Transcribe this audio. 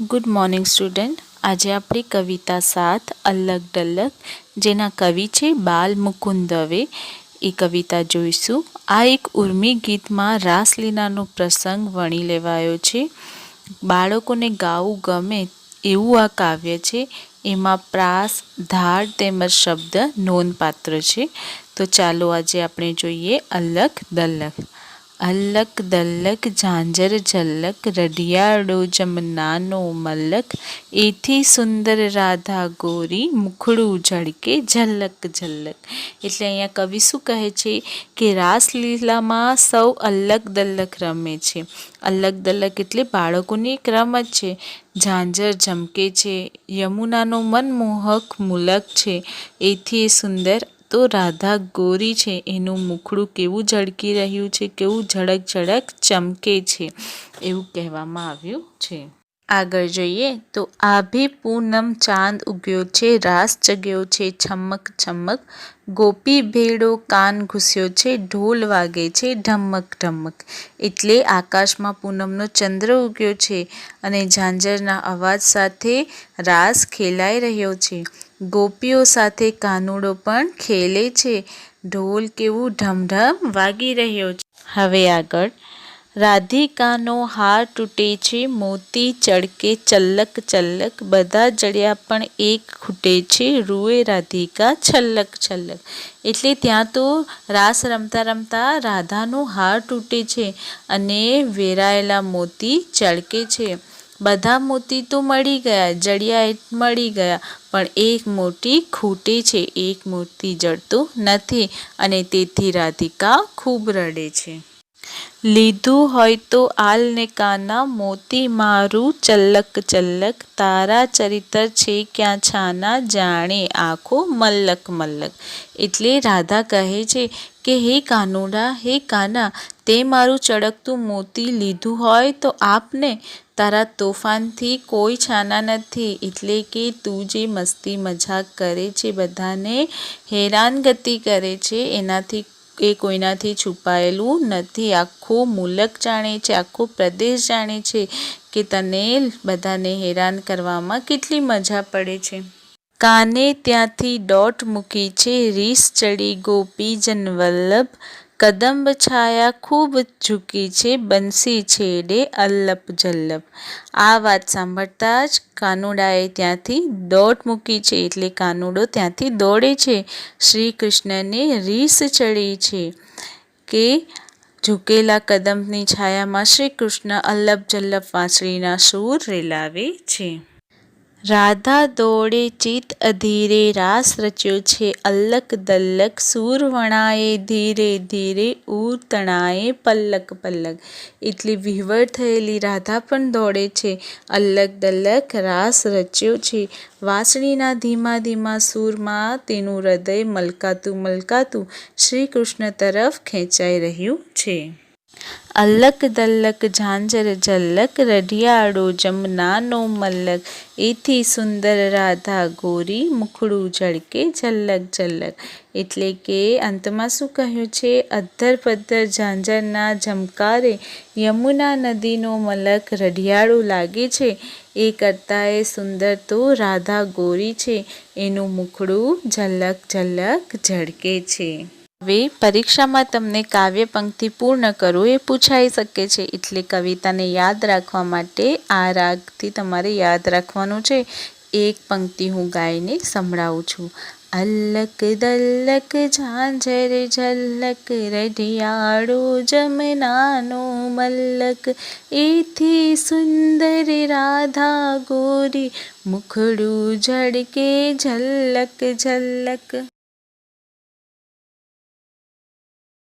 Good morning student. आज आपणी कविता 7 अलग डलग जेना कवि छे बाल मुकुंद दवे ए कविता जोईशुं। आ एक उर्मी गीत में रासलीलानो प्रसंग वणी लेवायो छे। बाळकोने गावुं गमे एवुं आ काव्य छे। एमां प्रास, धार तेमज शब्द नोंधपात्र छे। तो चालो आजे आपणे जोईए अलग दलग। अलग दलग झांझर झलक रडियाळो जमनानो मलक एथी सुंदर राधा गोरी मुखड़ू झड़के झलक झलक। एटले अहींया कवि शुं कहे छे के रासलीलामां सौ अलग दलग रमे छे। अलग दलग एटले बाळकोनी एक रमत छे। झांझर झमके छे, यमुनानो मनमोहक मुलक छे, एथी सुंदर तो राधा गोरी छे एनुं मुखड़ું केवुं झळકી રહ્યું છે, केवुं ઝળક ઝળક ચમકે છે એવું કહેવામાં આવ્યું છે। આગળ જોઈએ તો આભી પૂનમ ચાંદ ઉગ્યો છે, રાસ જગ્યો છે છમક છમક, ગોપી ભેડો કાન ઘૂસ્યો છે, ઢોલ વાગે છે ઢમક ઢમક। એટલે આકાશમાં પૂનમનો ચંદ્ર ઉગ્યો છે અને ઝાંઝરના અવાજ સાથે રાસ ખેલાઈ રહ્યો છે। ગોપીઓ સાથે કાનુડો પણ ખેલે છે, ઢોલ કેવું ઢમઢમ વાગી રહ્યો છે। હવે આગળ રાધિકાનો હાર તૂટે છે, મોતી ચળકે ચલ્લક ચલ્લક, બધા જડ્યા પણ એક ખૂટે છે, રૂએ રાધિકા છલ્લક છલ્લક। એટલે ત્યાં તો રાસ રમતા રમતા રાધાનો હાર તૂટે છે અને વેરાયેલા મોતી ચળકે છે। બધા મોતી તો મળી ગયા, જડિયા મળી ગયા, પણ એક મોતી ખૂટે છે, એક મોતી જડતો નથી અને તેથી રાધિકા ખૂબ રડે છે। લીધું હોય તો આલને કાના, મોતી મારું ચલ્લક ચલ્લક, તારા ચરિત્ર છે ક્યાં છાના, જાણે આંખો મલ્લક મલ્લક। એટલે રાધા કહે છે કે હે કાનુડા, હે કાના, તે મારું ચળકતું મોતી લીધું હોય તો આપને, તારા તોફાનથી કોઈ છાના નથી। એટલે કે તું જે મસ્તી મજાક કરે છે, બધાને હેરાનગતિ કરે છે, એનાથી એ કોઈનાથી છુપાયેલું નથી। આખો મુલક જાણે છે, આખો પ્રદેશ જાણે છે કે તને બધાને હેરાન કરવામાં કેટલી મજા પડે છે। કાને ત્યાંથી દોટ મૂકી છે, રીસ ચડી ગોપીજન વલ્લભ, કદંબ છાયા ખૂબ ઝૂકી છે, બંસી છેડે અલ્લપ જલ્લપ। આ વાત સાંભળતા જ કાનુડાએ ત્યાંથી દોટ મૂકી છે, એટલે કાનુડો ત્યાંથી દોડે છે। શ્રી કૃષ્ણને રીસ ચડી છે કે ઝૂકેલા કદંબની છાયામાં શ્રી કૃષ્ણ અલ્લપ જલ્લપ વાંસળીના સૂર રેલાવે છે। રાધા દોડે ચિત અધીરે, રાસ રચ્યો છે અલ્લક દલ્લક, સૂર વણાએ ધીરે ધીરે, ઉર તણાએ પલ્લક પલ્લક। એટલે વિહવળ થયેલી રાધા પણ દોડે છે, અલ્લક દલ્લક રાસ રચ્યો છે, વાંસળીના ધીમા ધીમા સૂરમાં તેનું હૃદય મલકાતું મલકાતું શ્રી કૃષ્ણ તરફ ખેંચાઈ રહ્યું છે। અલક દલ્લક ઝાંઝર ઝલક, રઢિયાળો જમનાનો મલક, એથી સુંદર રાધા ગોરી મુખડું ઝળકે ઝલક ઝલક। એટલે કે અંતમાં શું કહ્યું છે, અધ્ધર પદ્ધર ઝાંઝરના ઝમકારે યમુના નદીનો મલક રઢિયાળું લાગે છે, એ કરતાંય સુંદર તો રાધા ગોરી છે, એનું મુખડું ઝલક ઝલક ઝળકે છે। હવે પરીક્ષામાં તમને કાવ્ય પંક્તિ પૂર્ણ કરો એ પૂછાઈ શકે છે। એટલે કવિતાને યાદ રાખવા માટે આ રાગથી તમારે યાદ રાખવાનું છે। એક પંક્તિ હું ગાઈને સંભળાવું છું। અલ્લક દલ્લક ઝાંઝર ઝલક, રઢિયાળો જમનાનો મલક, એથી સુંદર રાધા ગોરી મુખડું ઝળકે ઝલક ઝલક।